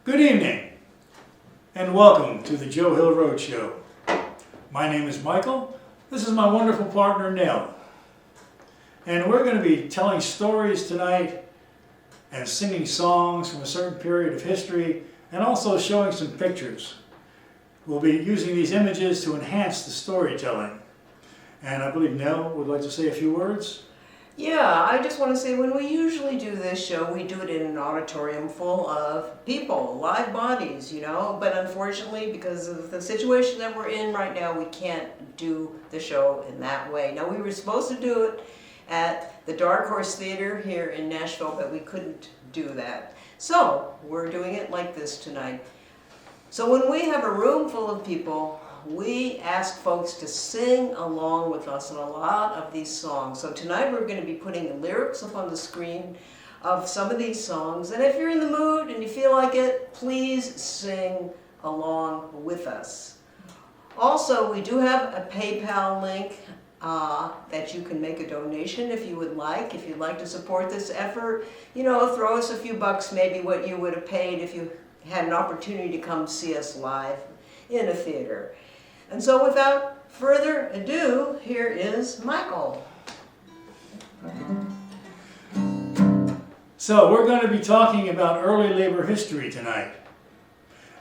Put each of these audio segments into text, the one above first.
Good evening, and welcome to the Joe Hill Roadshow. My name is Michael. This is my wonderful partner, Nell. And we're going to be telling stories tonight and singing songs from a certain period of history and also showing some pictures. We'll be using these images to enhance the storytelling. And I believe Nell would like to say a few words. Yeah, I just want to say when we usually do this show, we do it in an auditorium full of people, live bodies, but unfortunately, because of the situation that we're in right now, we can't do the show in that way. Now, we were supposed to do it at the Dark Horse Theater here in Nashville, but we couldn't do that. So, we're doing it like this tonight. So when we have a room full of people, we ask folks to sing along with us in a lot of these songs. So tonight we're going to be putting the lyrics up on the screen of some of these songs. And if you're in the mood and you feel like it, please sing along with us. Also, we do have a PayPal link that you can make a donation if you would like. If you'd like to support this effort, throw us a few bucks, maybe what you would have paid if you had an opportunity to come see us live in a theater. And so without further ado, here is Michael. So we're going to be talking about early labor history tonight.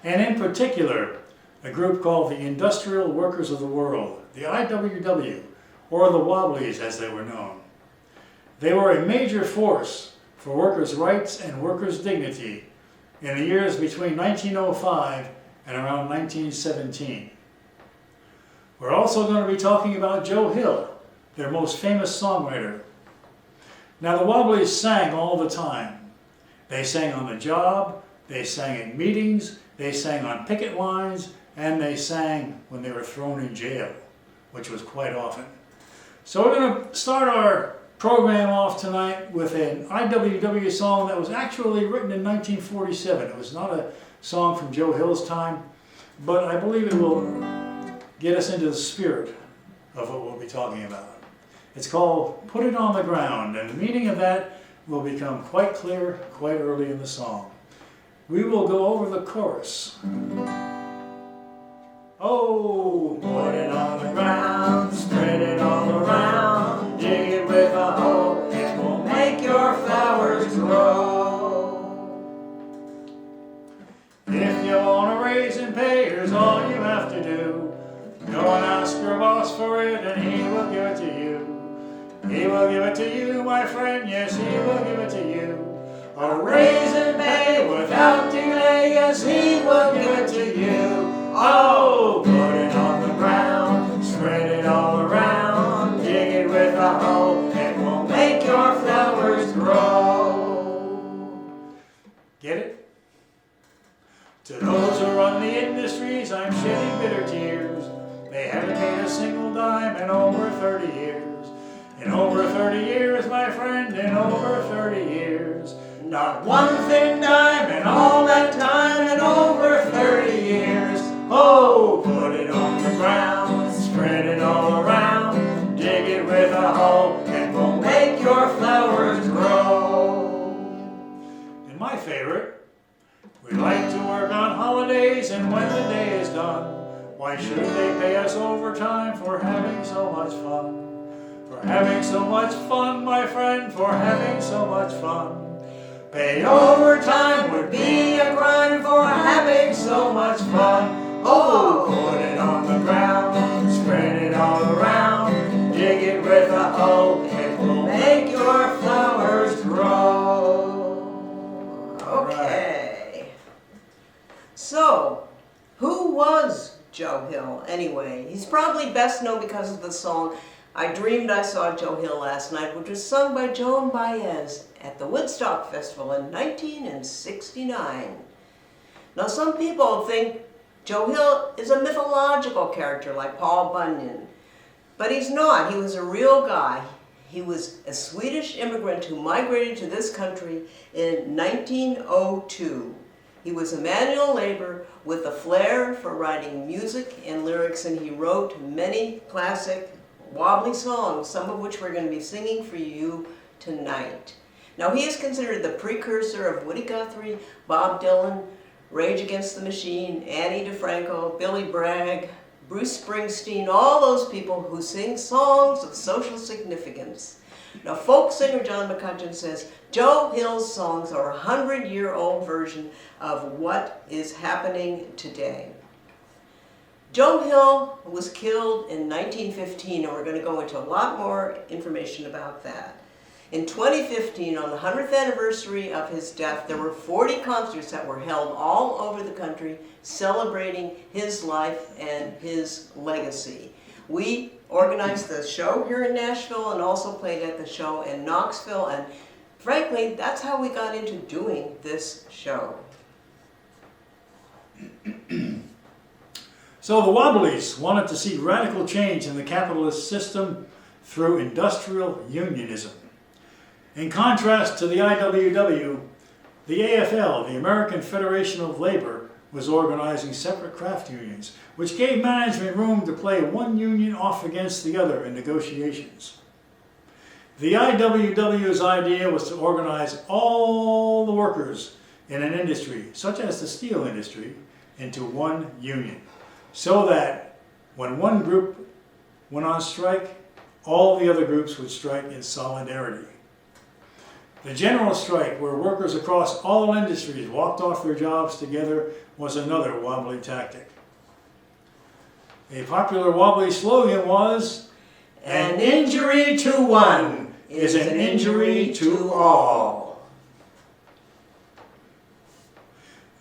And in particular, a group called the Industrial Workers of the World, the IWW, or the Wobblies as they were known. They were a major force for workers' rights and workers' dignity in the years between 1905 and around 1917. We're also going to be talking about Joe Hill, their most famous songwriter. Now, the Wobblies sang all the time. They sang on the job, they sang at meetings, they sang on picket lines, and they sang when they were thrown in jail, which was quite often. So we're going to start our program off tonight with an IWW song that was actually written in 1947. It was not a song from Joe Hill's time, but I believe it will get us into the spirit of what we'll be talking about. It's called Put It on the Ground, and the meaning of that will become quite clear quite early in the song. We will go over the chorus. Oh, put it on the ground, spread it all around, dig it with a hoe, it will make your flowers grow. If you want a raise in pay, here's all you have to do. Go and ask your boss for it and he will give it to you. He will give it to you, my friend, yes, he will give it to you. A raise in pay without delay, yes, he will give it to you. Oh, put it on the ground, spread it all around, dig it with a hoe, it will make your flowers grow. Get it? To those who run the industries, I'm shedding bitter tears. They haven't made a single dime in over 30 years. In over 30 years, my friend, in over 30 years. Not one thin dime in all that time, in over 30 years. Oh, put it on the ground, spread it all around, dig it with a hoe, it will make your flowers grow. And my favorite, we like to work on holidays, and when the day is done, why should they pay us overtime for having so much fun? For having so much fun, my friend, for having so much fun. Pay overtime would be a crime for having so much fun. Oh, put it on the ground, spread it all around, dig it with a hoe, it will make your flowers grow. Okay. So, who was Joe Hill anyway? He's probably best known because of the song I Dreamed I Saw Joe Hill Last Night, which was sung by Joan Baez at the Woodstock Festival in 1969. Now, some people think Joe Hill is a mythological character like Paul Bunyan, but he's not. He was a real guy. He was a Swedish immigrant who migrated to this country in 1902. He was a manual laborer with a flair for writing music and lyrics, and he wrote many classic wobbly songs, some of which we're going to be singing for you tonight. Now, he is considered the precursor of Woody Guthrie, Bob Dylan, Rage Against the Machine, Annie DeFranco, Billy Bragg, Bruce Springsteen, all those people who sing songs of social significance. Now, folk singer John McCutcheon says, Joe Hill's songs are a 100-year-old version of what is happening today. Joe Hill was killed in 1915, and we're going to go into a lot more information about that. In 2015, on the 100th anniversary of his death, there were 40 concerts that were held all over the country celebrating his life and his legacy. We organized the show here in Nashville and also played at the show in Knoxville, and frankly, that's how we got into doing this show. So the Wobblies wanted to see radical change in the capitalist system through industrial unionism. In contrast to the IWW, the AFL, the American Federation of Labor, was organizing separate craft unions, which gave management room to play one union off against the other in negotiations. The IWW's idea was to organize all the workers in an industry, such as the steel industry, into one union, so that when one group went on strike, all the other groups would strike in solidarity. The general strike, where workers across all industries walked off their jobs together, was another wobbly tactic. A popular wobbly slogan was, "An injury to one is an injury to all."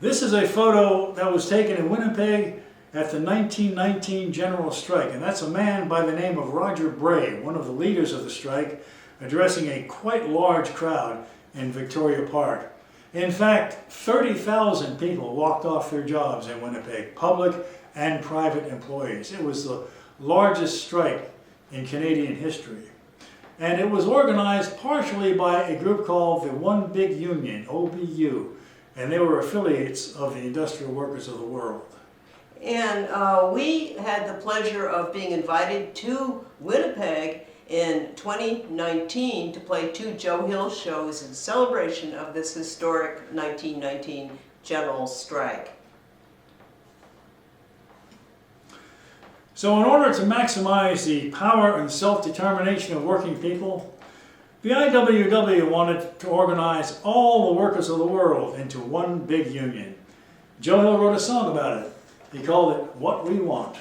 This is a photo that was taken in Winnipeg at the 1919 general strike, and that's a man by the name of Roger Bray, one of the leaders of the strike, addressing a quite large crowd in Victoria Park. In fact, 30,000 people walked off their jobs in Winnipeg, public and private employees. It was the largest strike in Canadian history. And it was organized partially by a group called the One Big Union, OBU, and they were affiliates of the Industrial Workers of the World. And we had the pleasure of being invited to Winnipeg in 2019 to play 2 Joe Hill shows in celebration of this historic 1919 general strike. So in order to maximize the power and self-determination of working people, the IWW wanted to organize all the workers of the world into one big union. Joe Hill wrote a song about it. He called it "What We Want."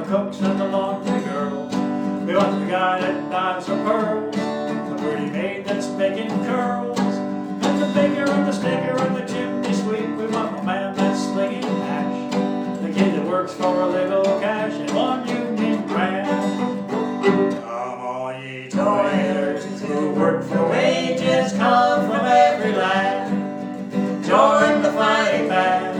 Cooks and the laundry girls. We want the guy that dives for pearls, the pretty maid that's making curls, and the baker and the sticker and the chimney sweep. We want the man that's slinging hash, the kid that works for a little cash in one union brand. Come all ye toilers who work for wages, come from every land, join the fighting band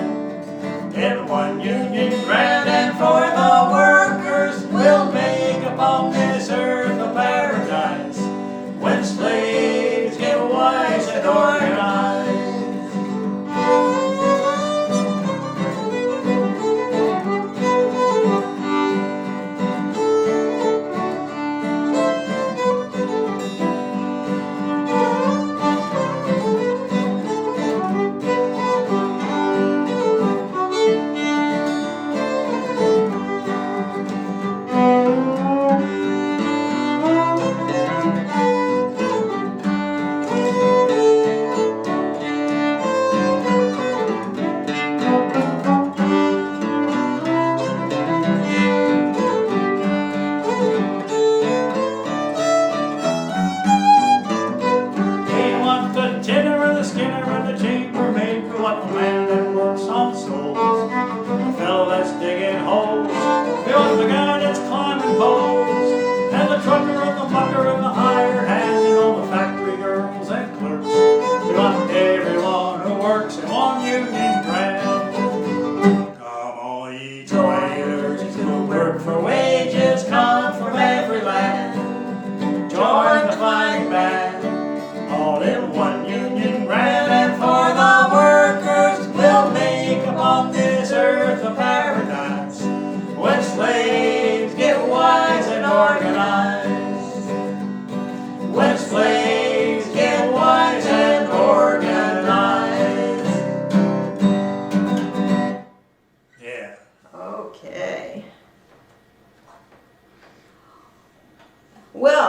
in one union brand, and for the workers will make upon this earth a paradise when slaves get wise and organized.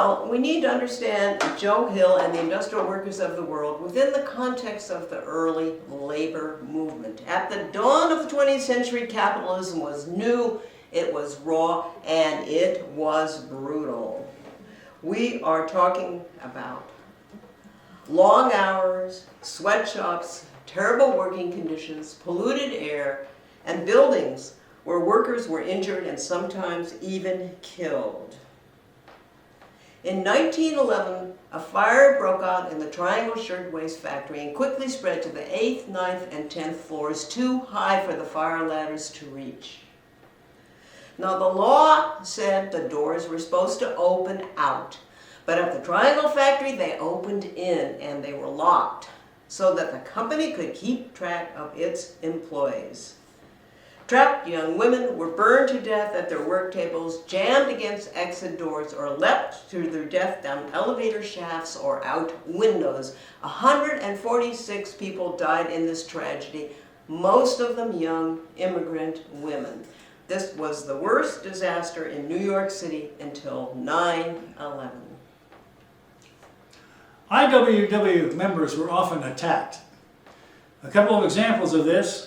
Well, we need to understand Joe Hill and the industrial workers of the world within the context of the early labor movement. At the dawn of the 20th century, capitalism was new, it was raw, and it was brutal. We are talking about long hours, sweatshops, terrible working conditions, polluted air, and buildings where workers were injured and sometimes even killed. In 1911, a fire broke out in the Triangle Shirtwaist Factory and quickly spread to the 8th, 9th, and 10th floors, too high for the fire ladders to reach. Now, the law said the doors were supposed to open out, but at the Triangle Factory, they opened in and they were locked so that the company could keep track of its employees. Trapped young women were burned to death at their work tables, jammed against exit doors, or leapt to their death down elevator shafts or out windows. 146 people died in this tragedy, most of them young immigrant women. This was the worst disaster in New York City until 9/11. IWW members were often attacked. A couple of examples of this.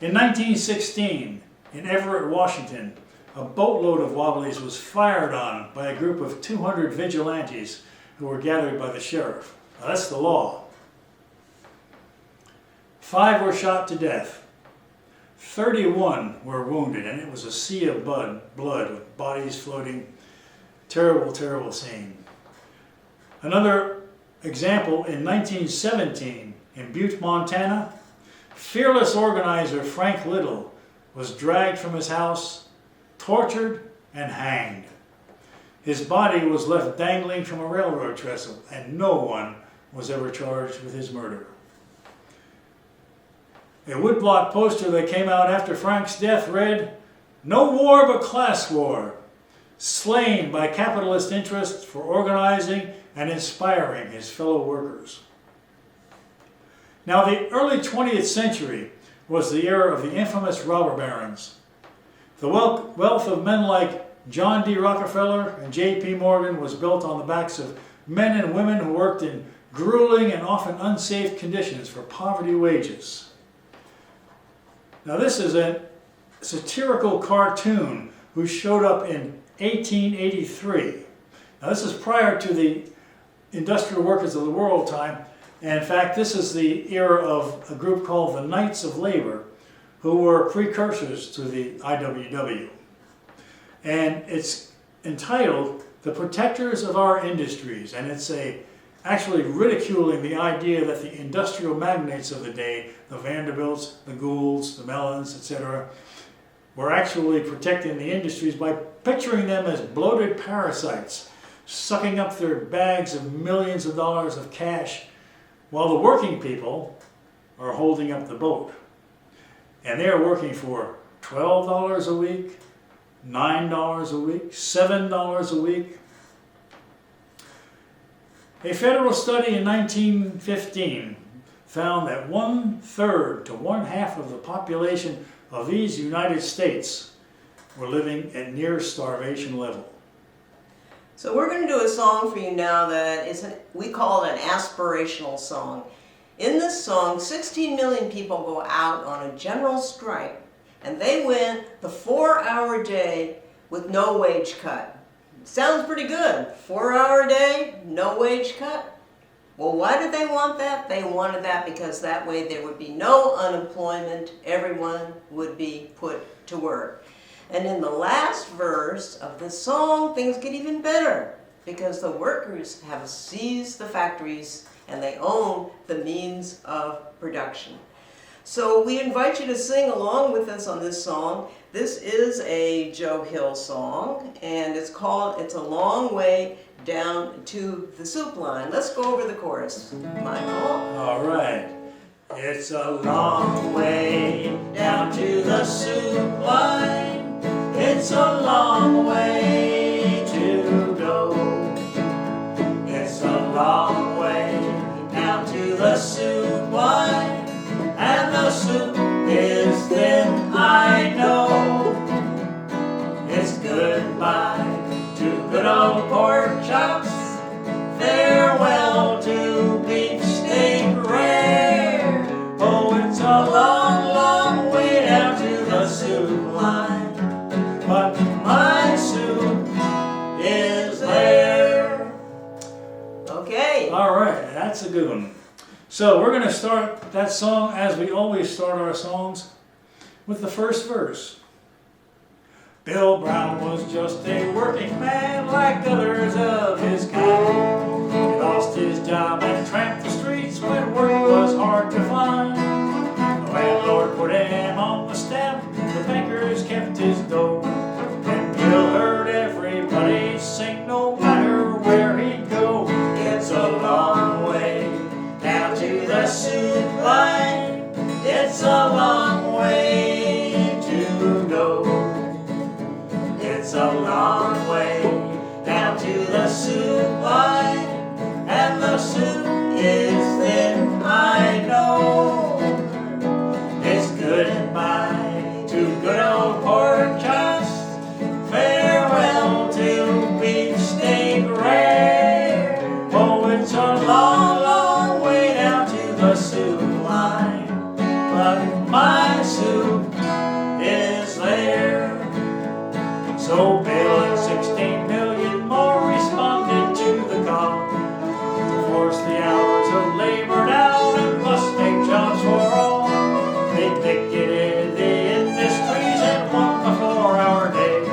In 1916, in Everett, Washington, a boatload of Wobblies was fired on by a group of 200 vigilantes who were gathered by the sheriff. Now, that's the law. 5 were shot to death. 31 were wounded, and it was a sea of blood with bodies floating. Terrible, terrible scene. Another example, in 1917, in Butte, Montana, fearless organizer Frank Little was dragged from his house, tortured, and hanged. His body was left dangling from a railroad trestle, and no one was ever charged with his murder. A woodblock poster that came out after Frank's death read, "No war but class war, slain by capitalist interests for organizing and inspiring his fellow workers." Now, the early 20th century was the era of the infamous robber barons. The wealth of men like John D. Rockefeller and J.P. Morgan was built on the backs of men and women who worked in grueling and often unsafe conditions for poverty wages. Now, this is a satirical cartoon who showed up in 1883. Now, this is prior to the Industrial Workers of the World time. And in fact, this is the era of a group called the Knights of Labor, who were precursors to the IWW. And it's entitled "The Protectors of Our Industries," and it's actually ridiculing the idea that the industrial magnates of the day, the Vanderbilts, the Goulds, the Mellons, etc., were actually protecting the industries by picturing them as bloated parasites, sucking up their bags of millions of dollars of cash, while the working people are holding up the boat. And they're working for $12 a week, $9 a week, $7 a week. A federal study in 1915 found that 1/3 to 1/2 of the population of these United States were living at near starvation level. So we're going to do a song for you now that we call it an aspirational song. In this song, 16 million people go out on a general strike, and they win the 4-hour day with no wage cut. Sounds pretty good. 4-hour day, no wage cut. Well, why did they want that? They wanted that because that way there would be no unemployment. Everyone would be put to work. And in the last verse of the song, things get even better because the workers have seized the factories and they own the means of production. So we invite you to sing along with us on this song. This is a Joe Hill song, and it's called "It's a Long Way Down to the Soup Line." Let's go over the chorus, Michael. All right. It's a long way down to the soup line. It's a long way to go. It's a long way down to the soup line, and the soup is thin, I know. It's goodbye to good old pork That's a good one. So we're going to start that song as we always start our songs, with the first verse. Bill Brown was just a working man like others of his kind. He lost his job and tramped the streets when work was hard to find. The landlord put him on the step, the bankers kept his dough. And Bill heard everybody sing no matter where he'd go. It's a long way down to the soup line. It's a long way to go. It's a long way down to the soup line, and the soup is thin, I know. It's goodbye to good old pork chops, farewell to beefsteak rare. Oh, it's a long, long way down to the soup line, but my soup is there. So Bill and 16 million more responded to the call to force the hours of labor down and must make jobs for all. They picketed the industries and won the 4-hour day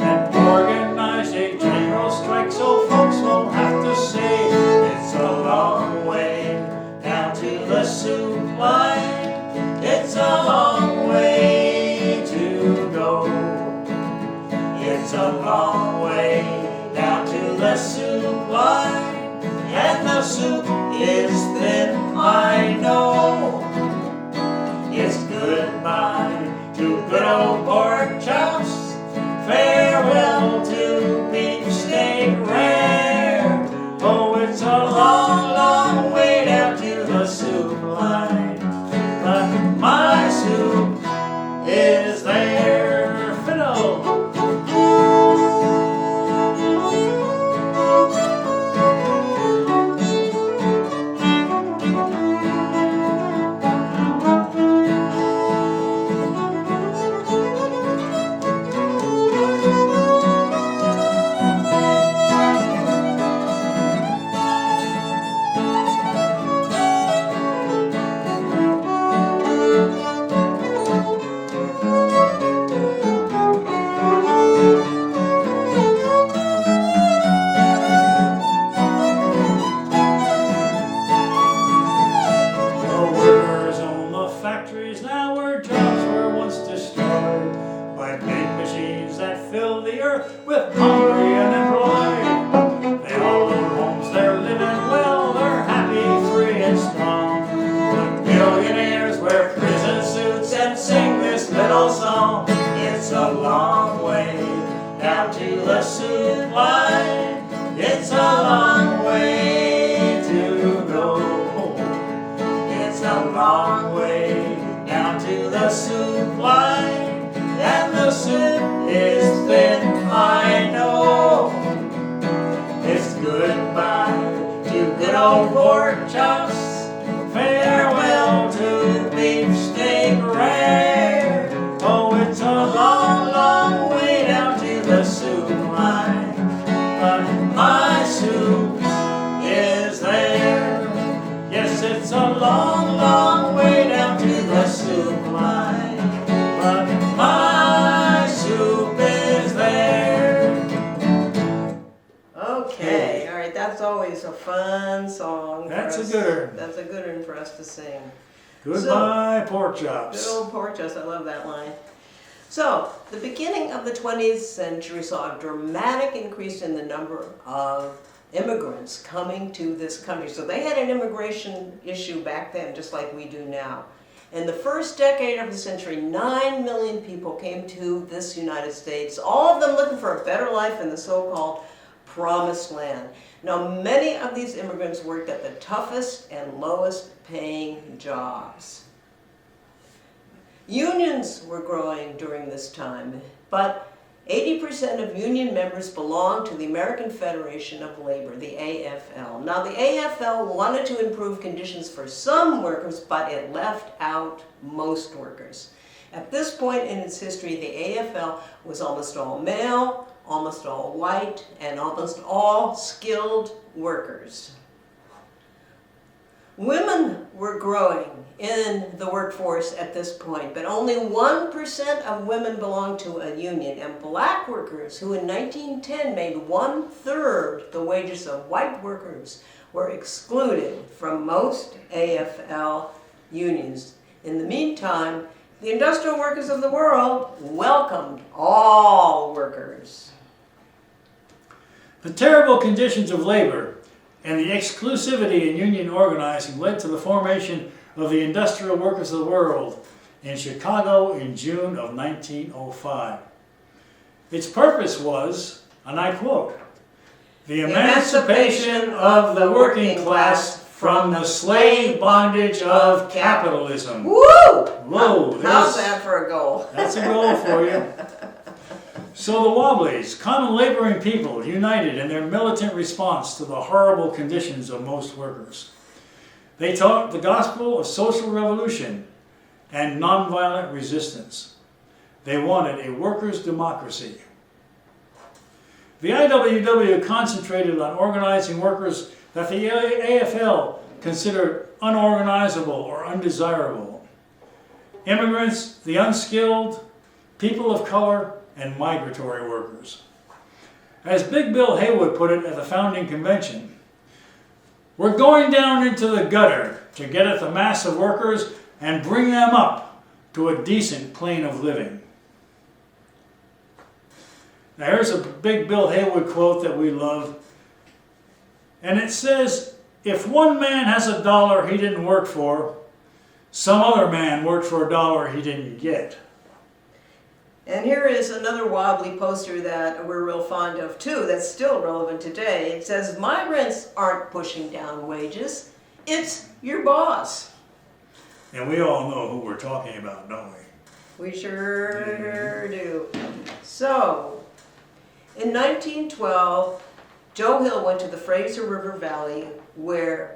and organized a general strike so folks won't have to say it's a long way down to the soup line. It's a long way to go. It's a long way down to the soup line, and the soup is thin, I know. It's goodbye to good old pork chops, farewell to beefsteak rare. Oh, it's a long, long way down to the soup line, but my soup is there. Fiddle! With hungry unemployed, they all own homes, they're living well, they're happy, free and strong. The billionaires wear prison suits and sing this little song. It's a long way down to the soup line. It's a long way to go. It's a long way down to the soup line, and the soup is thin, I know. It's goodbye to good old pork chops, farewell to beefsteak rare. Oh, it's a long, long way down to the soup line, but my soup is there. Yes, it's a long, long way down to the soup line, but my soup is there. Okay, all right, that's always a fun song. That's a good one. That's a good one for us to sing. Goodbye, pork chops. Good old pork chops, I love that line. So, the beginning of the 20th century saw a dramatic increase in the number of immigrants coming to this country. So they had an immigration issue back then, just like we do now. In the first decade of the century, 9 million people came to this United States, all of them looking for a better life in the so-called Promised Land. Now, many of these immigrants worked at the toughest and lowest paying jobs. Unions were growing during this time, but 80% of union members belonged to the American Federation of Labor, the AFL. Now, the AFL wanted to improve conditions for some workers, but it left out most workers. At this point in its history, the AFL was almost all male, almost all white, and almost all skilled workers. Women were growing in the workforce at this point, but only 1% of women belonged to a union, and black workers, who in 1910 made 1/3 the wages of white workers, were excluded from most AFL unions. In the meantime, the industrial workers of the world welcomed all workers. The terrible conditions of labor and the exclusivity in union organizing led to the formation of the Industrial Workers of the World in Chicago in June of 1905. Its purpose was, and I quote, "the emancipation of the working class from the slave bondage of capitalism." Woo! Whoa, How's that for a goal? that's a goal for you. So the Wobblies, common laboring people, united in their militant response to the horrible conditions of most workers. They taught the gospel of social revolution and nonviolent resistance. They wanted a workers' democracy. The IWW concentrated on organizing workers that the AFL considered unorganizable or undesirable. Immigrants, the unskilled, people of color, and migratory workers. As Big Bill Haywood put it at the founding convention, "We're going down into the gutter to get at the mass of workers and bring them up to a decent plane of living." Now here's a Big Bill Haywood quote that we love, and it says, "If one man has a dollar he didn't work for, some other man worked for a dollar he didn't get." And here is another wobbly poster that we're real fond of too, that's still relevant today. It says, "Migrants aren't pushing down wages, it's your boss." And we all know who we're talking about, don't we? We sure do. So, in 1912, Joe Hill went to the Fraser River Valley where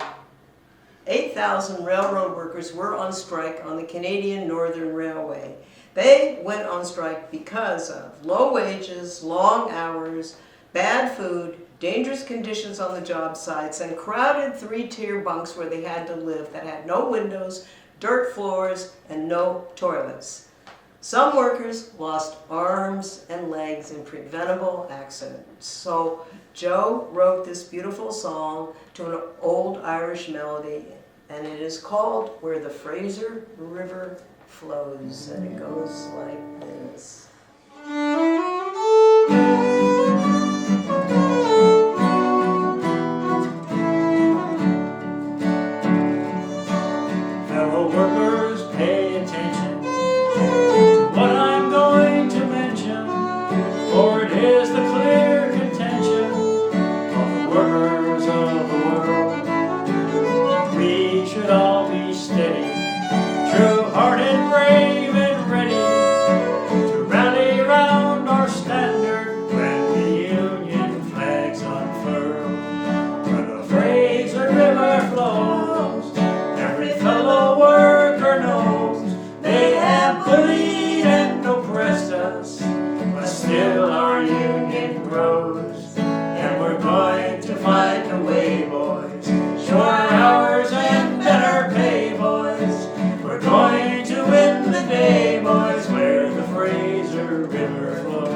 8,000 railroad workers were on strike on the Canadian Northern Railway. They went on strike because of low wages, long hours, bad food, dangerous conditions on the job sites, and crowded three-tier bunks where they had to live that had no windows, dirt floors, and no toilets. Some workers lost arms and legs in preventable accidents. So Joe wrote this beautiful song to an old Irish melody, and it is called "Where the Fraser River Flows," and it goes like this. Fellow workers, pay attention to what I'm going to mention, for it is the clear contention of the workers of the world. We should all be steady, true-hearted, brave, and ready to rally round our standard when the Union flag's unfurled. Where the Fraser River flows, every fellow worker knows they have bullied and oppressed us, but still our Union grows. And we're going to find a way, boys, shorter hours and better pay, boys. We're going to win the day, boys, where the Fraser River flows.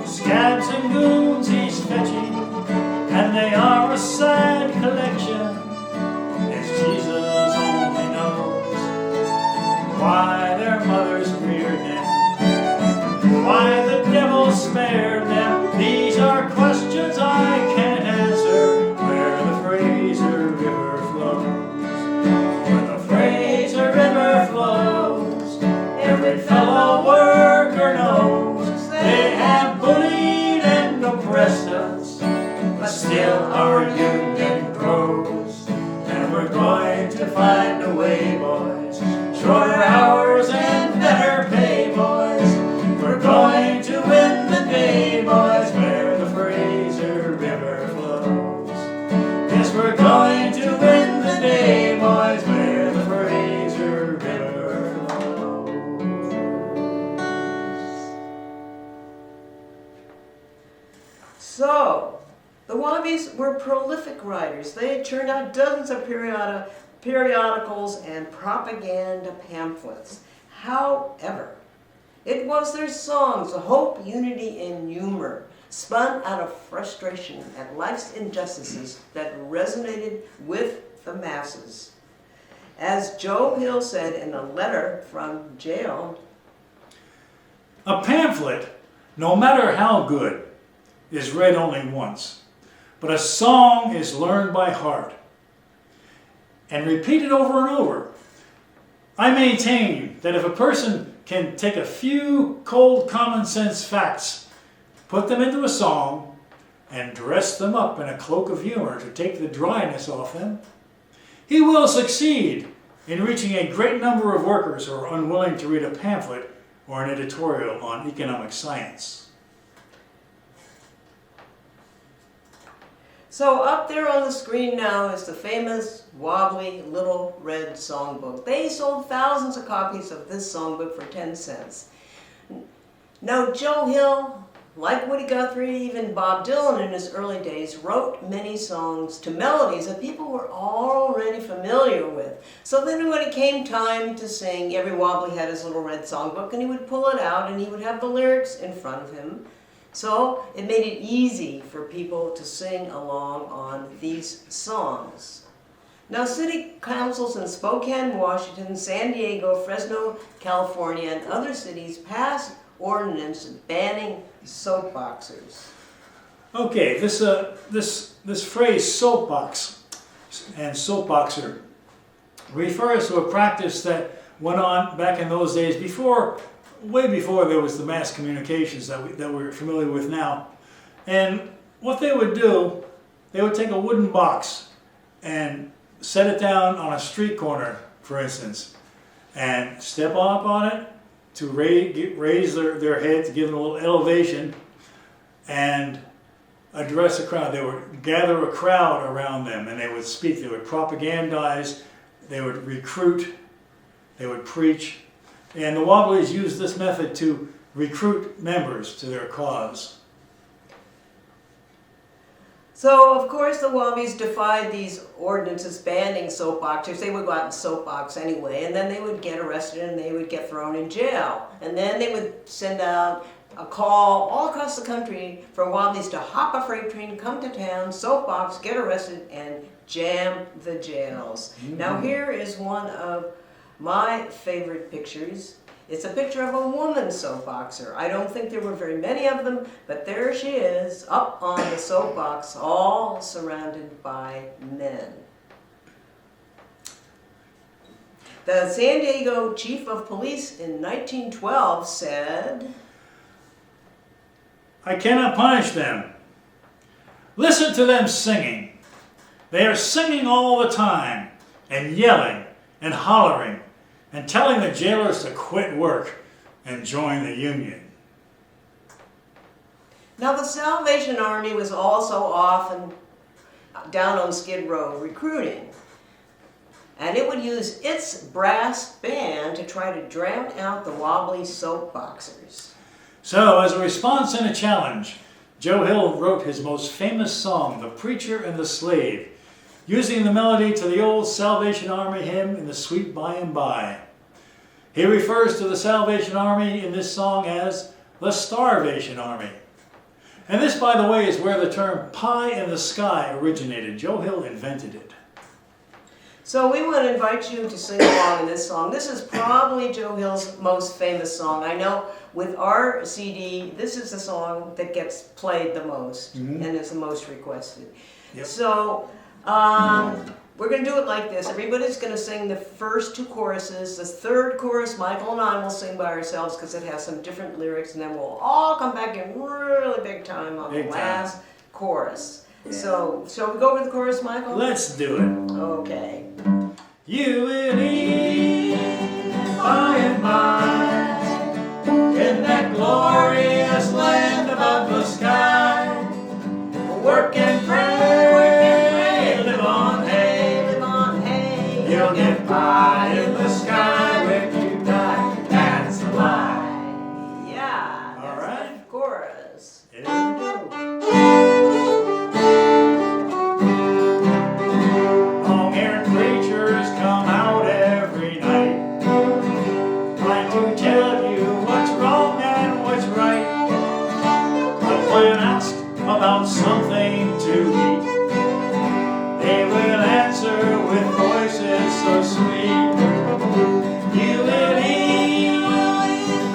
Scabs and goons he's fetching, and they are a sad collection, as Jesus only knows. Why their mothers reared them, why the devil spared them, these are questions I can't answer. Where the Fraser River flows, where the Fraser River flows, every fellow worker knows they Wobbies were prolific writers. They had turned out dozens of periodicals and propaganda pamphlets. However, it was their songs of hope, unity, and humor, spun out of frustration at life's injustices, that resonated with the masses. As Joe Hill said in a letter from jail, "A pamphlet, no matter how good, is read only once, but a song is learned by heart and repeated over and over. I maintain that if a person can take a few cold common sense facts, put them into a song, and dress them up in a cloak of humor to take the dryness off them, he will succeed in reaching a great number of workers who are unwilling to read a pamphlet or an editorial on economic science." So up there on the screen now is the famous wobbly Little Red Songbook. They sold thousands of copies of this songbook for 10 cents. Now Joe Hill, like Woody Guthrie, even Bob Dylan in his early days, wrote many songs to melodies that people were already familiar with. So then when it came time to sing, every wobbly had his little red songbook, and he would pull it out and he would have the lyrics in front of him. So it made it easy for people to sing along on these songs. Now city councils in Spokane, Washington, San Diego, Fresno, California, and other cities passed ordinances banning soapboxers. Okay, this phrase soapbox and soapboxer refers to a practice that went on back in those days way before there was the mass communications that we're familiar with now. And what they would do, they would take a wooden box and set it down on a street corner, for instance, and step up on it to raise their head, to give them a little elevation, and address a crowd. They would gather a crowd around them, and they would speak. They would propagandize, they would recruit, they would preach. And the Wobblies used this method to recruit members to their cause. So, of course, the Wobblies defied these ordinances banning soapboxers. They would go out and soapbox anyway, and then they would get arrested and they would get thrown in jail. And then they would send out a call all across the country for Wobblies to hop a freight train, come to town, soapbox, get arrested, and jam the jails. Mm-hmm. Now here is one of my favorite pictures. It's a picture of a woman soapboxer. I don't think there were very many of them, but there she is, up on the soapbox, all surrounded by men. The San Diego chief of police in 1912 said, "I cannot punish them. Listen to them singing. They are singing all the time, and yelling, and hollering, and telling the jailers to quit work and join the union." Now the Salvation Army was also often down on Skid Row recruiting, and it would use its brass band to try to drown out the wobbly soapboxers. So, as a response and a challenge, Joe Hill wrote his most famous song, "The Preacher and the Slave," using the melody to the old Salvation Army hymn "In the Sweet By and By." He refers to the Salvation Army in this song as the Starvation Army. And this, by the way, is where the term pie in the sky originated. Joe Hill invented it. So we want to invite you to sing along in this song. This is probably Joe Hill's most famous song. I know with our CD, this is the song that gets played the most and is the most requested. Yep. So we're going to do it like this. Everybody's going to sing the first two choruses. The third chorus, Michael and I will sing by ourselves because it has some different lyrics, and then we'll all come back in really big time on the last chorus. Yeah. So, shall we go over the chorus, Michael? Let's do it. Okay. You will eat by and by in that glorious land above the sky. Work and pray, live on hay, live on hay. You'll get pie in the sky when you die. That's a lie. Yeah. All right. Chorus. Here we go. to tell you what's wrong and what's right. But when asked about something to eat, they will answer with voices so sweet. You will eat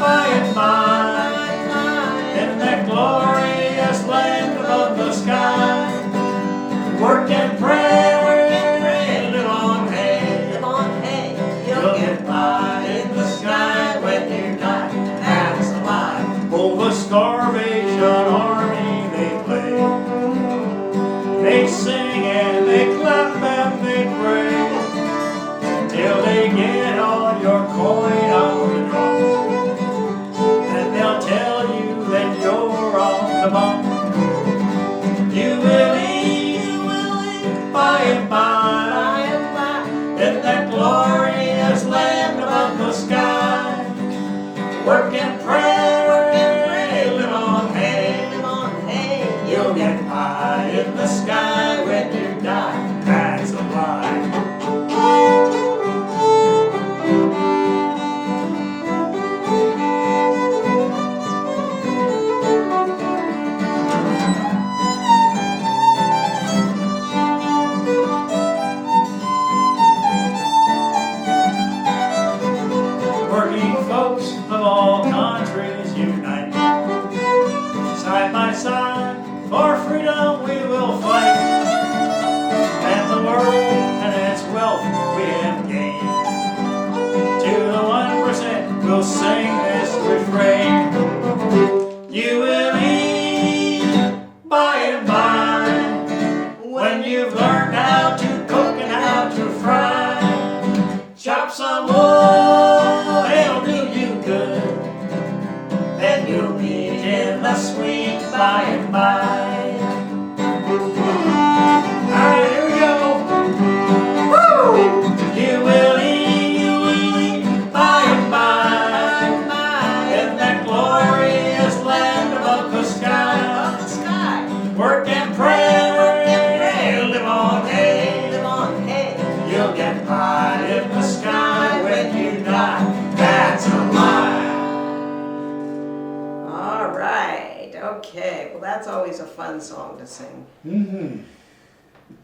by and by in that glorious land above the sky. Work and pray, live on hay. Live on hay, You'll get by in the sky when you die. That's a lie. Oh, the Starvation Army, they play. They sing and they clap and they pray till they get all your coin on the drum. And they'll tell you that you're on the bump. You will eat by and by in that glorious land above the sky. Work and pray, live on hay. live on hay. You'll get high in the sky when you die. That's a lie. Working folks of all countries unite. Side by side, for freedom we will fight. And the world and its wealth we have gained. To the 1% we'll sing this refrain. You will eat by and by when you've learned how to cook and how to fry. Chop some wood, it'll do you good. Then you'll meet in the sweet by and by. Alright, here we go. Woo! You will eat by and by in that glorious land above the sky. Work and pray, live on hay. Live on hay. You'll get high in the sky when you die. That's a lie. All right, okay. Well, that's always a fun song to sing. Mm-hmm.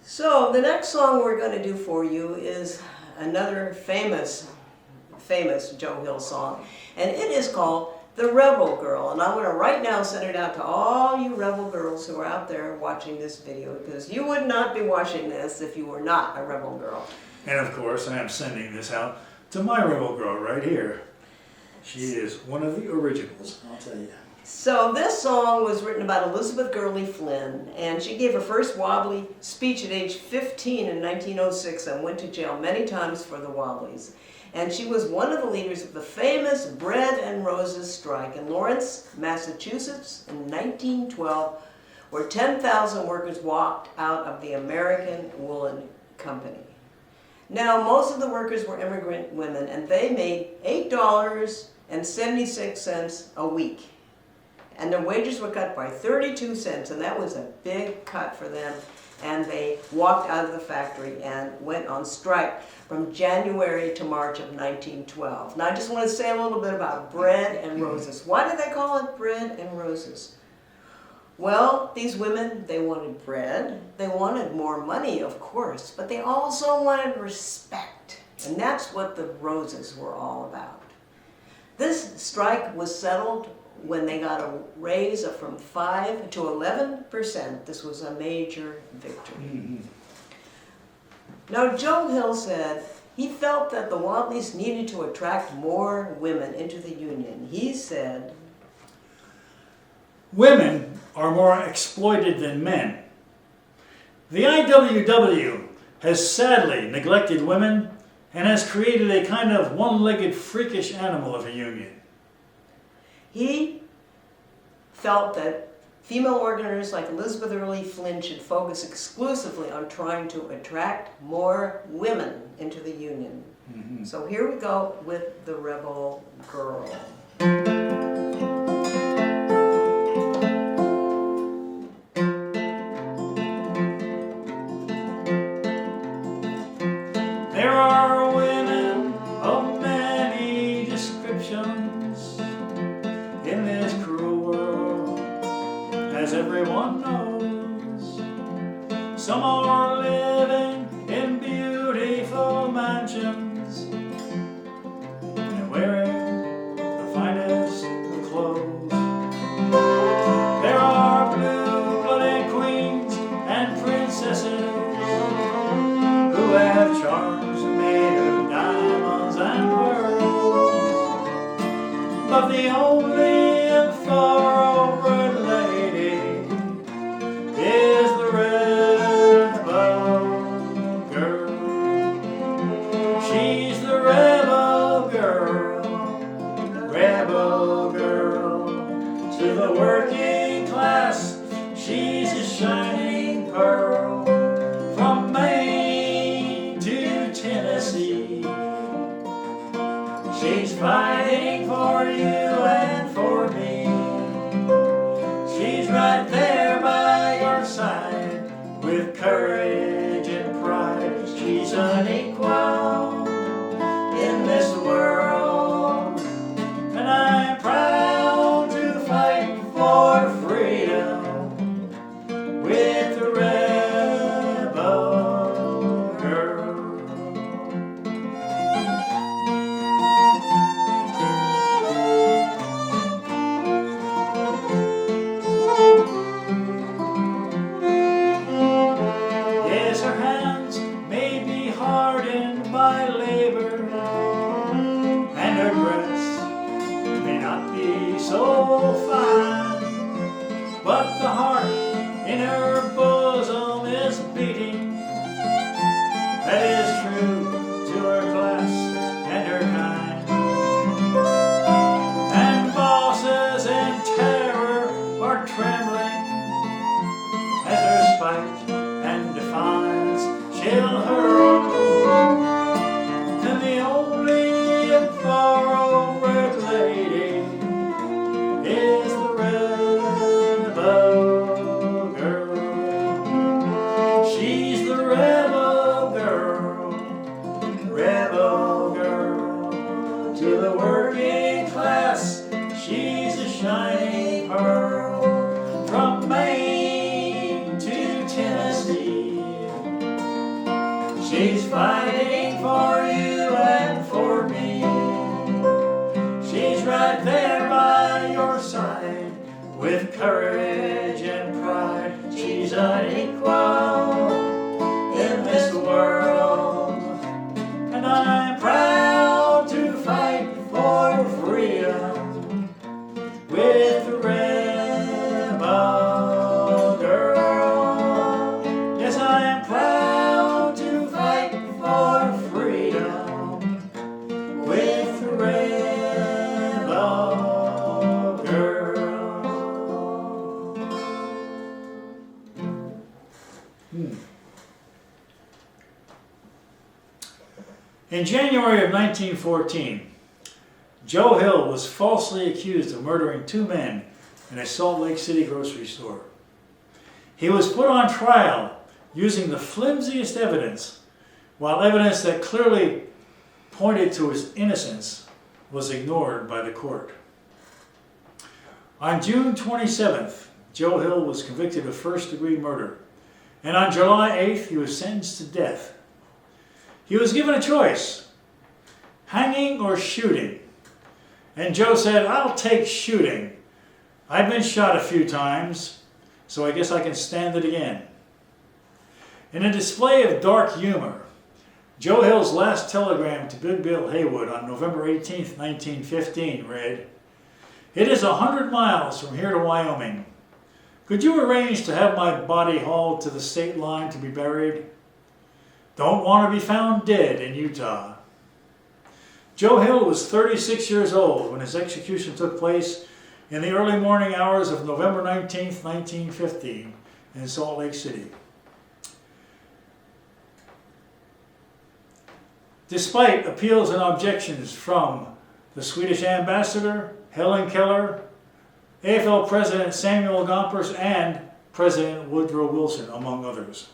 So the next song we're going to do for you is another famous Joe Hill song, and it is called The Rebel Girl. And I'm going to right now send it out to all you rebel girls who are out there watching this video, because you would not be watching this if you were not a rebel girl. And of course, I am sending this out to my rebel girl right here. She is one of the originals, I'll tell you. So this song was written about Elizabeth Gurley Flynn, and she gave her first wobbly speech at age 15 in 1906 and went to jail many times for the wobblies. And she was one of the leaders of the famous Bread and Roses strike in Lawrence, Massachusetts in 1912, where 10,000 workers walked out of the American Woolen Company. Now, most of the workers were immigrant women, and they made $8.76 a week. And their wages were cut by 32 cents, and that was a big cut for them. And they walked out of the factory and went on strike from January to March of 1912. Now, I just want to say a little bit about Bread and Roses. Why did they call it Bread and Roses? Well, these women, they wanted bread, they wanted more money, of course, but they also wanted respect. And that's what the roses were all about. This strike was settled when they got a raise from 5 to 11%. This was a major victory. Mm-hmm. Now, Joe Hill said he felt that the Wobblies needed to attract more women into the union. He said, Women are more exploited than men. The IWW has sadly neglected women and has created a kind of one-legged freakish animal of a union. he felt that female organizers like Elizabeth Gurley Flynn should focus exclusively on trying to attract more women into the union. Mm-hmm. So here we go with The Rebel Girl. There are women of many descriptions, everyone knows. Some are living in beautiful mansions and wearing the finest of clothes. There are blue-blooded queens and princesses who have charms made of diamonds and pearls. But the only thoroughbred lady is the rebel girl. She's the rebel girl to the working class. She's a shining pearl from Maine to Tennessee. She's fighting for you and for me. She's right there by your side with courage and pride. She's unequal in this world, and I'm proud to fight for freedom with the rebel girl. Yes, her hands may be hardened by labor, and her dress may not be so fine, but the heart in her bosom is beating. That is true to her class and her kind. And bosses in terror are trembling as her spite and defiance chill hurl. And the only thoroughbred lady is the rebel girl. She's the rebel girl to the working class. She's a shining pearl from Maine to Tennessee. She's fighting for you and for me. She's right there by your side with courage and pride. She's unequal in this world, and I'm proud to fight for freedom with the rebel girl. Yes, I am proud to fight for freedom with the rebel girl. In January of 1914, Joe Hill was falsely accused of murdering 2 men in a Salt Lake City grocery store. He was put on trial using the flimsiest evidence, while evidence that clearly pointed to his innocence was ignored by the court. On June 27th, Joe Hill was convicted of first-degree murder, and on July 8th, he was sentenced to death. He was given a choice, hanging or shooting. And Joe said, "I'll take shooting. I've been shot a few times, so I guess I can stand it again." In a display of dark humor, Joe Hill's last telegram to Big Bill Haywood on November 18th, 1915 read, "It is 100 miles from here to Wyoming. Could you arrange to have my body hauled to the state line to be buried? Don't want to be found dead in Utah." Joe Hill was 36 years old when his execution took place in the early morning hours of November 19th, 1915 in Salt Lake City. Despite appeals and objections from the Swedish ambassador, Helen Keller, AFL President Samuel Gompers, and President Woodrow Wilson, among others.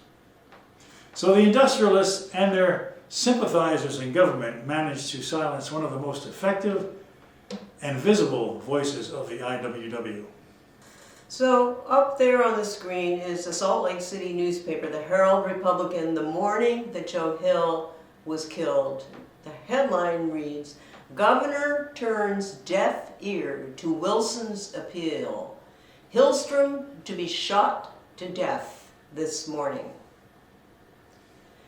So the industrialists and their sympathizers in government managed to silence one of the most effective and visible voices of the IWW. So up there on the screen is the Salt Lake City newspaper, the Herald Republican, the morning that Joe Hill was killed. The headline reads, "Governor turns deaf ear to Wilson's appeal. Hillstrom to be shot to death this morning."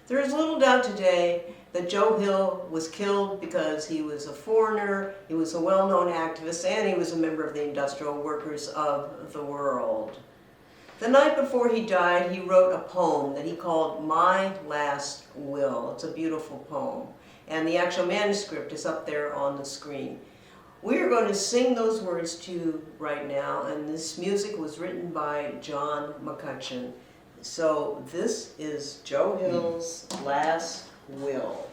There is little doubt today that Joe Hill was killed because he was a foreigner, he was a well-known activist, and he was a member of the Industrial Workers of the World. The night before he died, he wrote a poem that he called My Last Will. It's a beautiful poem, and the actual manuscript is up there on the screen. We are going to sing those words to you right now, and this music was written by John McCutcheon. So this is Joe Hill's Last Will.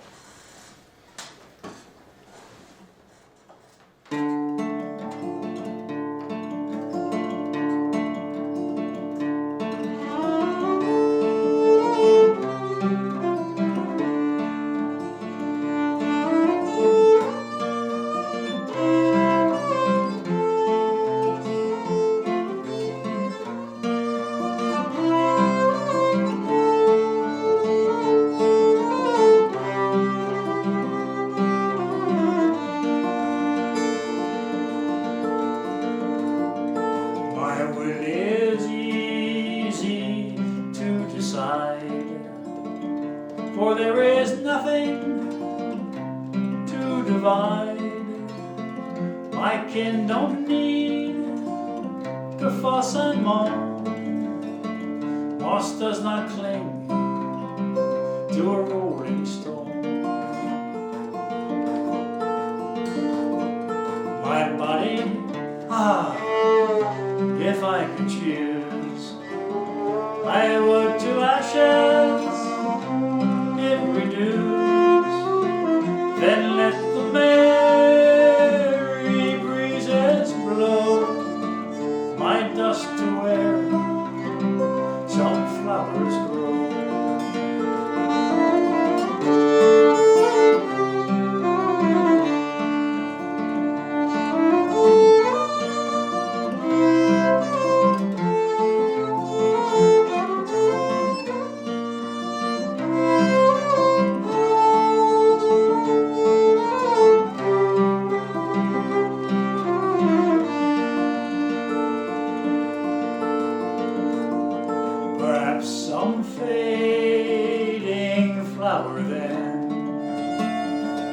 For there is nothing to divide. My kin don't need to fuss and moan. Moss does not cling to a rolling stone. My body, if I could choose, I would to ashes it reduce. Then let the merry breezes blow my dust to where some flowers grow. Perhaps some fading flower then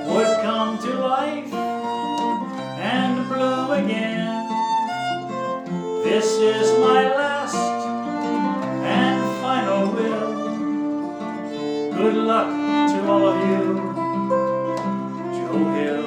would come to life and bloom again. This is my last and final will. Good luck to all of you, Joe Hill.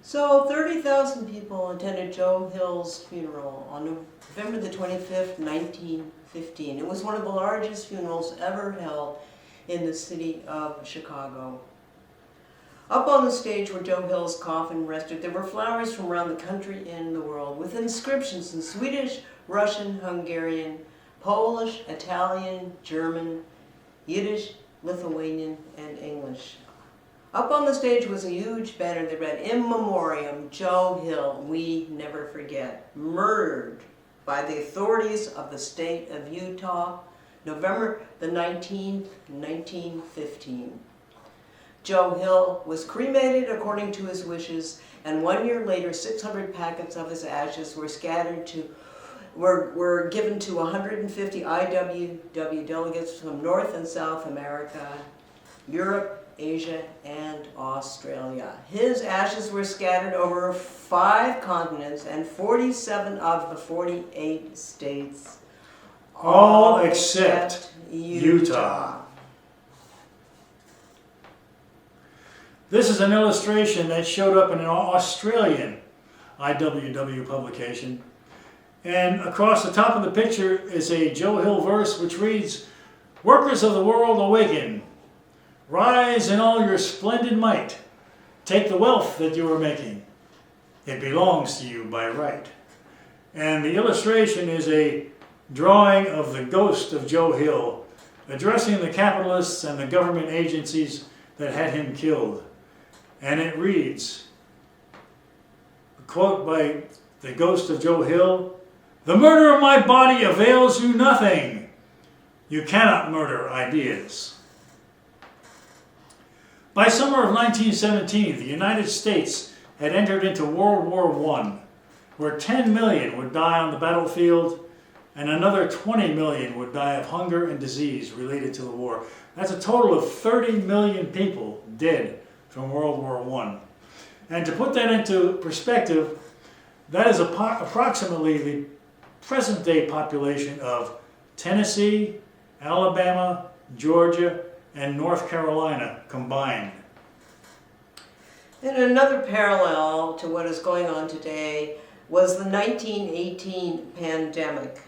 So 30,000 people attended Joe Hill's funeral on November the 25th, 1915. It was one of the largest funerals ever held in the city of Chicago. Up on the stage where Joe Hill's coffin rested, there were flowers from around the country and the world with inscriptions in Swedish, Russian, Hungarian, Polish, Italian, German, Yiddish, Lithuanian, and English. Up on the stage was a huge banner that read, "In Memoriam, Joe Hill, we never forget, murdered by the authorities of the state of Utah, November the 19th, 1915. Joe Hill was cremated according to his wishes, and 1 year later, 600 packets of his ashes were were given to 150 IWW delegates from North and South America, Europe, Asia, and Australia. His ashes were scattered over 5 continents and 47 of the 48 states. All except Utah. This is an illustration that showed up in an Australian IWW publication. And across the top of the picture is a Joe Hill verse which reads, "Workers of the world, awaken. Rise in all your splendid might. Take the wealth that you are making. It belongs to you by right." And the illustration is a drawing of the ghost of Joe Hill addressing the capitalists and the government agencies that had him killed. And it reads, a quote by the ghost of Joe Hill, "The murder of my body avails you nothing. You cannot murder ideas." By summer of 1917, the United States had entered into World War I, where 10 million would die on the battlefield and another 20 million would die of hunger and disease related to the war. That's a total of 30 million people dead from World War I. And to put that into perspective, that is approximately the present-day population of Tennessee, Alabama, Georgia, and North Carolina combined. And another parallel to what is going on today was the 1918 pandemic.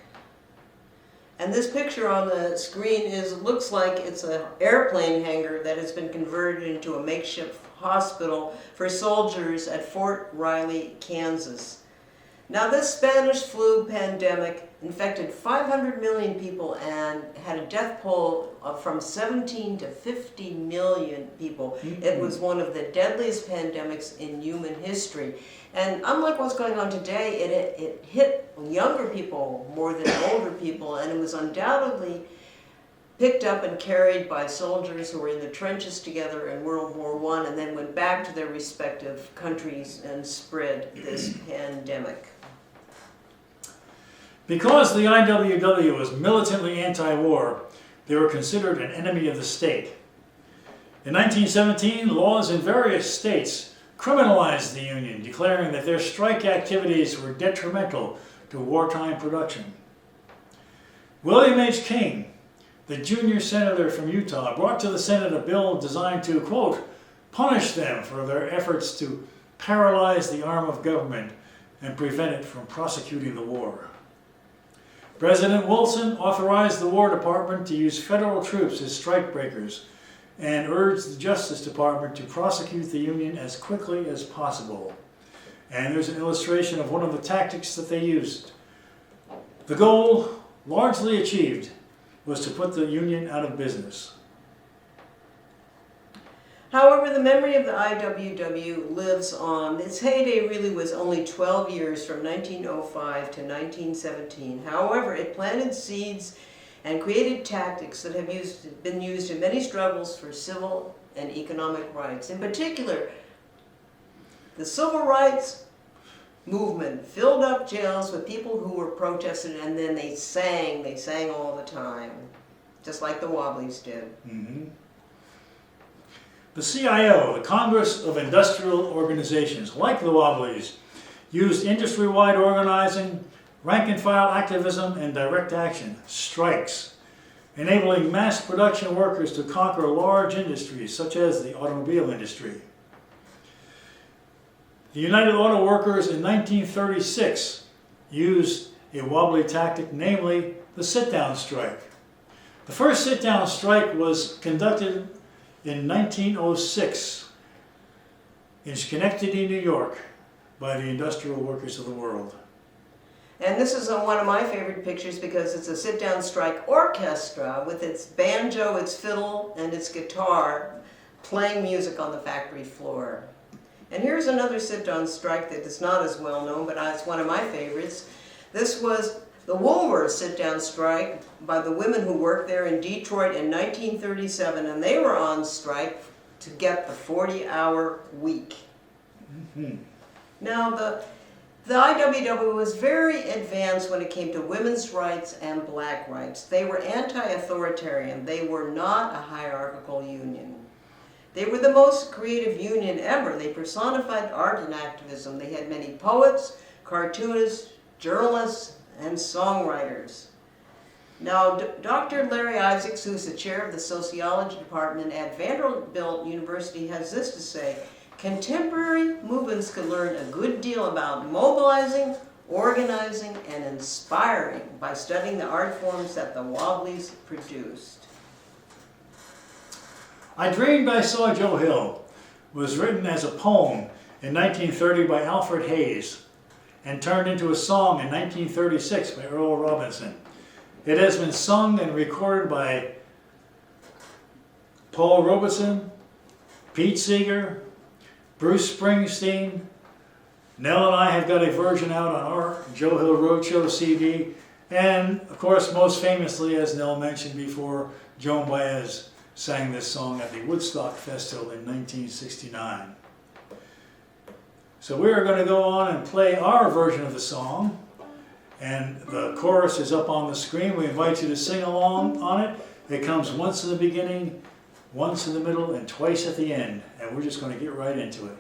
And this picture on the screen looks like it's an airplane hangar that has been converted into a makeshift hospital for soldiers at Fort Riley, Kansas. Now, this Spanish flu pandemic infected 500 million people and had a death toll of from 17 to 50 million people. It was one of the deadliest pandemics in human history. And unlike what's going on today, it hit younger people more than older people, and it was undoubtedly picked up and carried by soldiers who were in the trenches together in World War I and then went back to their respective countries and spread this pandemic. Because the IWW was militantly anti-war, they were considered an enemy of the state. In 1917, laws in various states criminalized the union, declaring that their strike activities were detrimental to wartime production. William H. King, the junior senator from Utah, brought to the Senate a bill designed to, quote, punish them for their efforts to paralyze the arm of government and prevent it from prosecuting the war. President Wilson authorized the War Department to use federal troops as strikebreakers and urged the Justice Department to prosecute the Union as quickly as possible. And there's an illustration of one of the tactics that they used. The goal, largely achieved, was to put the Union out of business. However, the memory of the IWW lives on. Its heyday really was only 12 years from 1905 to 1917. However, it planted seeds and created tactics that have been used in many struggles for civil and economic rights. In particular, the civil rights movement filled up jails with people who were protesting, and then they sang all the time, just like the Wobblies did. The CIO, the Congress of Industrial Organizations, like the Wobblies, used industry-wide organizing, rank-and-file activism, and direct action, strikes, enabling mass production workers to conquer large industries such as the automobile industry. The United Auto Workers in 1936 used a wobbly tactic, namely the sit-down strike. The first sit-down strike was conducted in 1906 in Schenectady, New York, by the industrial workers of the world. And this is one of my favorite pictures because it's a sit-down strike orchestra with its banjo, its fiddle, and its guitar playing music on the factory floor. And here's another sit-down strike that is not as well known, but it's one of my favorites. This was the Woolworth sit-down strike by the women who worked there in Detroit in 1937, and they were on strike to get the 40-hour week. Now, the IWW was very advanced when it came to women's rights and black rights. They were anti-authoritarian. They were not a hierarchical union. They were the most creative union ever. They personified art and activism. They had many poets, cartoonists, journalists, and songwriters. Now, Dr. Larry Isaacs, who's the chair of the sociology department at Vanderbilt University, has this to say: contemporary movements can learn a good deal about mobilizing, organizing, and inspiring by studying the art forms that the Wobblies produced. I Dreamed I Saw Joe Hill was written as a poem in 1930 by Alfred Hayes and turned into a song in 1936 by Earl Robinson. It has been sung and recorded by Paul Robeson, Pete Seeger, Bruce Springsteen. Nell and I have got a version out on our Joe Hill Roadshow CD, and of course, most famously, as Nell mentioned before, Joan Baez sang this song at the Woodstock Festival in 1969. So we are going to go on and play our version of the song, and the chorus is up on the screen. We invite you to sing along on it. It comes once in the beginning, once in the middle, and twice at the end, and we're just going to get right into it.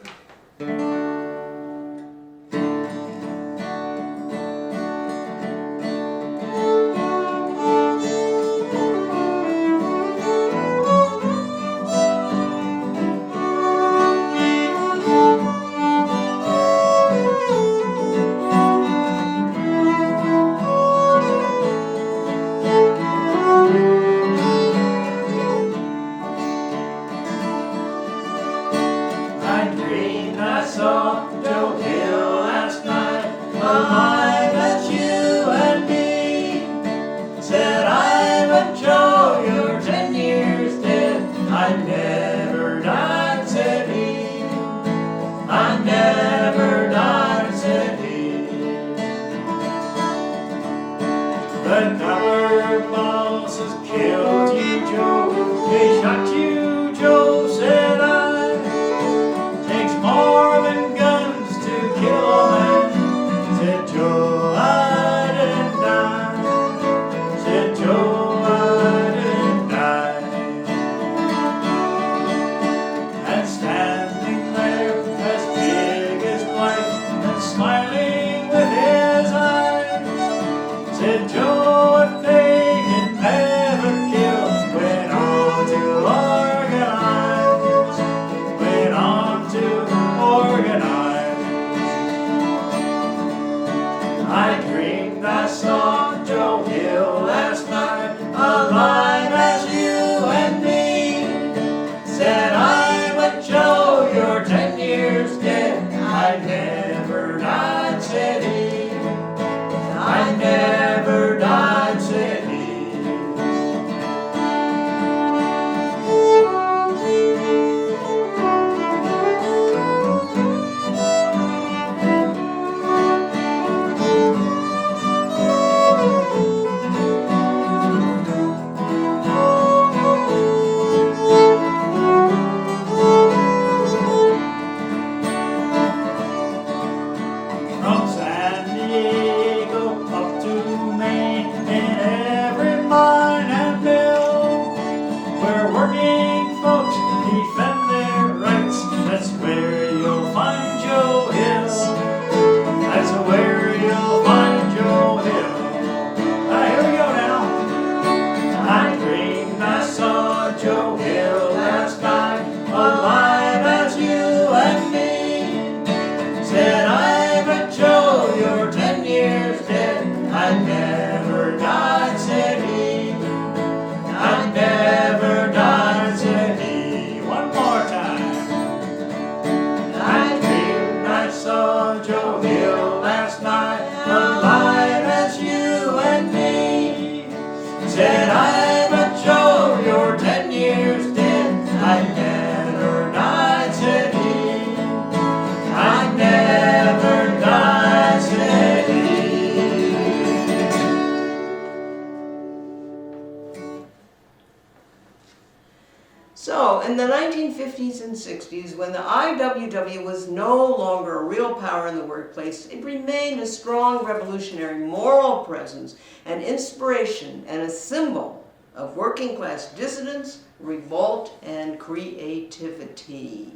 So, in the 1950s and 60s, when the IWW was no longer a real power in the workplace, it remained a strong revolutionary moral presence, an inspiration, and a symbol of working class dissidence, revolt, and creativity.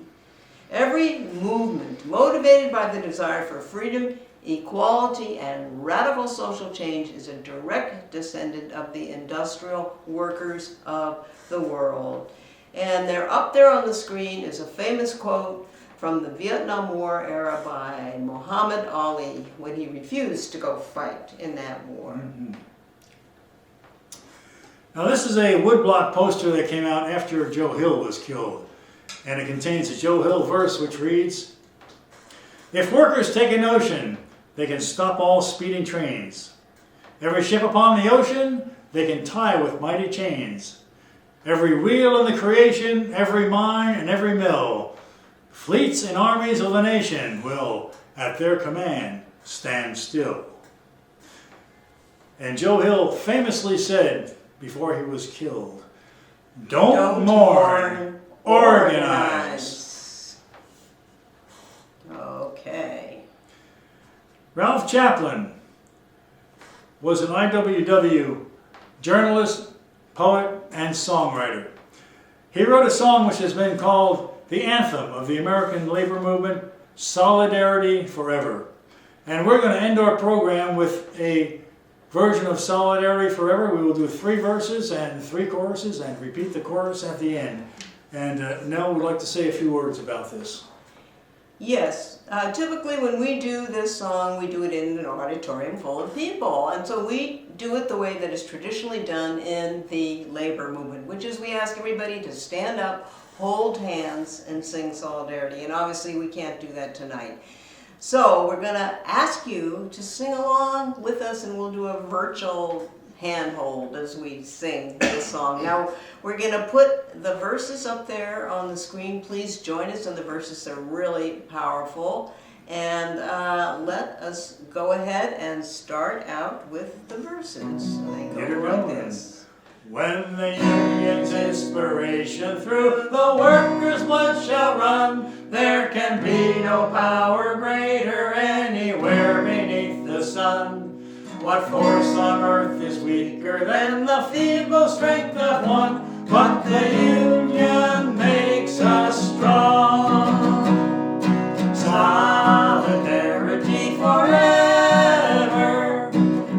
Every movement motivated by the desire for freedom Equality and radical social change is a direct descendant of the industrial workers of the world. And they're up there on the screen is a famous quote from the Vietnam War era by Muhammad Ali when he refused to go fight in that war. Mm-hmm. Now this is a woodblock poster that came out after Joe Hill was killed. And it contains a Joe Hill verse which reads, "If workers take a notion, they can stop all speeding trains. Every ship upon the ocean, they can tie with mighty chains. Every wheel in the creation, every mine and every mill, fleets and armies of the nation will, at their command, stand still." And Joe Hill famously said before he was killed, "Don't mourn, organize." Okay. Ralph Chaplin was an IWW journalist, poet, and songwriter. He wrote a song which has been called the anthem of the American labor movement, Solidarity Forever. And we're going to end our program with a version of Solidarity Forever. We will do 3 verses and 3 choruses and repeat the chorus at the end. And Nell would like to say a few words about this. Yes, typically when we do this song, we do it in an auditorium full of people. And so we do it the way that is traditionally done in the labor movement, which is we ask everybody to stand up, hold hands, and sing Solidarity. And obviously we can't do that tonight. So we're going to ask you to sing along with us, and we'll do a virtual handhold as we sing this song. Now, we're going to put the verses up there on the screen. Please join us in the verses. They're really powerful. And let us go ahead and start out with the verses. So they go like this. When the union's inspiration through the workers' blood shall run, there can be no power greater anywhere beneath the sun. What force on earth is weaker than the feeble strength of one? But the union makes us strong. Solidarity forever.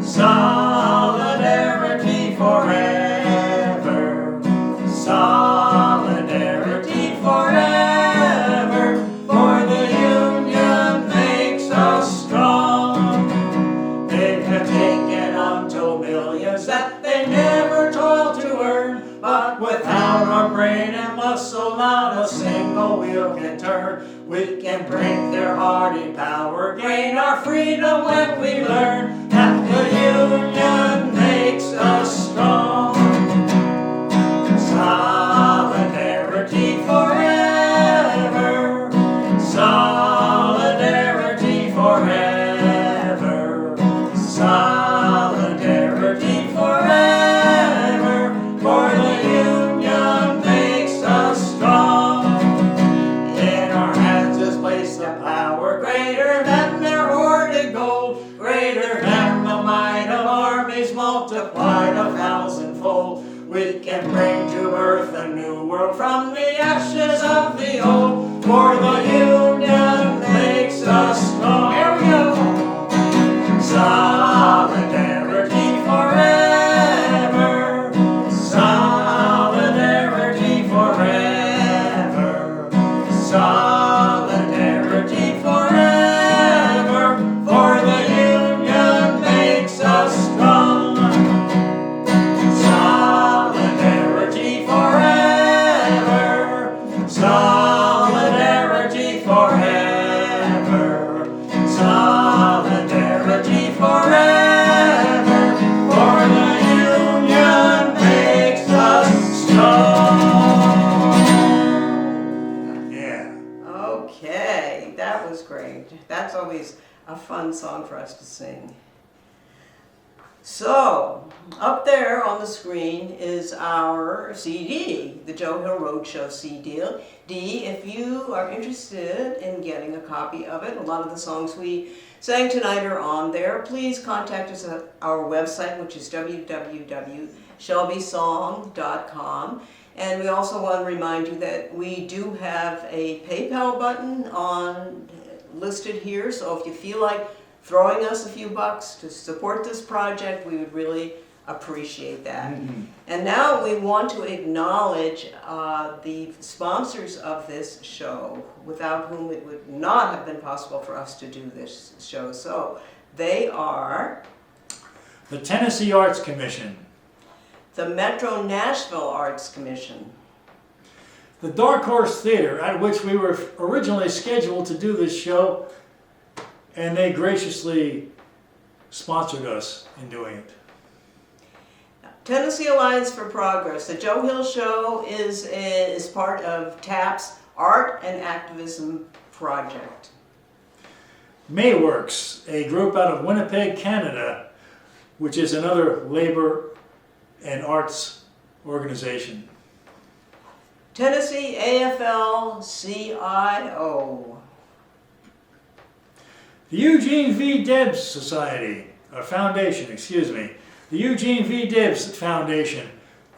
Solidarity forever. Solidarity forever. For the union makes us strong. They have taken untold millions that they never toiled to earn. But without our brain and muscle, not a single wheel can turn. We can break their hardy power, gain our freedom when we learn that the union makes us strong. Solidarity forever. Solidarity forever. Solidarity forever. For the union makes us strong. In our hands is placed a power greater than their hoarded gold, greater than the might of armies multiplied 1,000-fold. We can bring to earth a new world from the ashes of the old, for the union makes us strong. Here we go. Solidarity forever. Solidarity forever. Solidarity forever. For the union makes us strong. Solidarity forever. Solidarity forever. Solidarity forever. For the union makes us strong. Yeah. Okay, that was great. That's always a fun song for us to sing. So, up there on the screen is our CD, the Joe Hill Roadshow CD. If you are interested in getting a copy of it, a lot of the songs we sang tonight are on there. Please contact us at our website, which is www.shelbysong.com. And we also want to remind you that we do have a PayPal button listed here, so if you feel like throwing us a few bucks to support this project, we would really appreciate that. And now we want to acknowledge the sponsors of this show, without whom it would not have been possible for us to do this show. So they are The Tennessee Arts Commission, the Metro Nashville Arts Commission, the Dark Horse Theater, at which we were originally scheduled to do this show, and they graciously sponsored us in doing it. Tennessee Alliance for Progress. The Joe Hill Show is part of TAP's Art and Activism Project. Mayworks, a group out of Winnipeg, Canada, which is another labor and arts organization. Tennessee AFL-CIO. The Eugene V. Debs Society, or Foundation, excuse me. The Eugene V. Debs Foundation.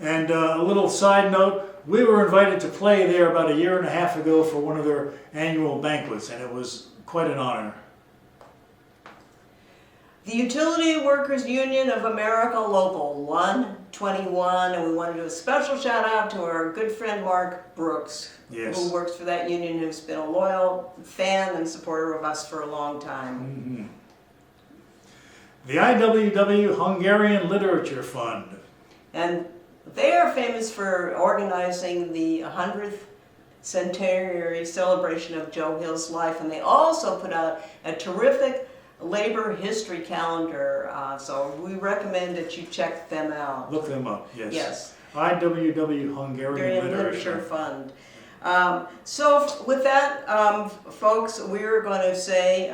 And a little side note, we were invited to play there about a year and a half ago for one of their annual banquets, and it was quite an honor. The Utility Workers Union of America Local 121, and we want to do a special shout out to our good friend Mark Brooks, Yes. who works for that union, who's been a loyal fan and supporter of us for a long time. The IWW Hungarian Literature Fund. And they are famous for organizing the 100th centenary celebration of Joe Hill's life, and they also put out a terrific labor history calendar, so we recommend that you check them out. Look them up, yes. Yes. IWW Hungarian Literature Fund. So with that, folks, we're going to say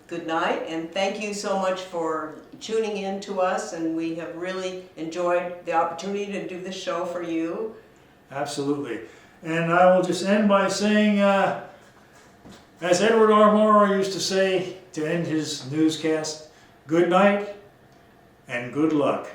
good night, and thank you so much for tuning in to us, and we have really enjoyed the opportunity to do this show for you. Absolutely. And I will just end by saying, as Edward R. Murrow used to say to end his newscast, good night and good luck.